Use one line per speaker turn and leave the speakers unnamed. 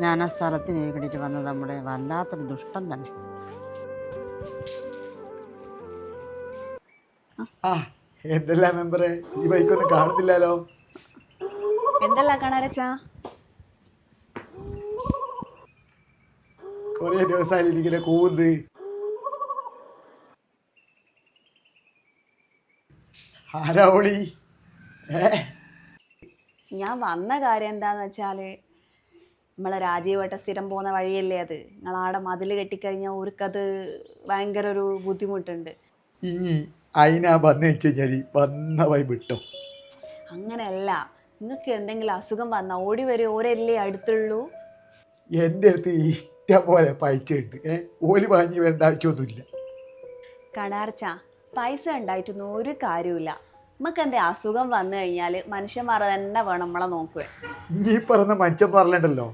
ഞാൻ ആ സ്ഥലത്തിന് വേണ്ടിയിട്ട് വന്നത് നമ്മുടെ വല്ലാത്തൊരു ദുഷ്ടം തന്നെ.
ആ എന്തല്ല മെമ്പറെ, ഈ ബൈക്കൊന്നും കാണുന്നില്ലല്ലോ.
എന്തല്ല കാണാരച്ചാ?
കൊറേ ദിവസമായി ഇങ്ങനെ കൂന്ന്. ആരാ ഓളി?
ഞാൻ വന്ന കാര്യം എന്താന്ന് വെച്ചാല് നമ്മളെ രാജീവേട്ട സ്ഥിരം പോകുന്ന വഴിയല്ലേ അത്. നിങ്ങളാടെ മതിൽ കെട്ടിക്കഴിഞ്ഞാൽ അവർക്കത് ഭയങ്കര ഒരു ബുദ്ധിമുട്ടുണ്ട്.
ഇനി അയിനാ വന്നു വെച്ച് കഴിഞ്ഞാൽ വന്ന വഴി വിട്ടോ.
അങ്ങനെയല്ല, നിങ്ങൾക്ക് എന്തെങ്കിലും അസുഖം വന്നാൽ ഓടി വരും, ഓരല്ലേ അടുത്തുള്ളൂ.
എൻ്റെ അടുത്ത് ഇഷ്ടം പോലെ പൈസയുണ്ട്. ഓല് വാങ്ങി വരേണ്ട ആവശ്യമൊന്നുമില്ല.
കണാർച്ച, പൈസ ഉണ്ടായിട്ടൊന്നും ഒരു കാര്യമില്ല. നമുക്ക് എന്താ അസുഖം വന്നു കഴിഞ്ഞാൽ മനുഷ്യന്മാർ തന്നെ വേണം നമ്മളെ നോക്കുവേ.
നീ പറഞ്ഞ മനുഷ്യൻ പറഞ്ഞിട്ടുണ്ടല്ലോ,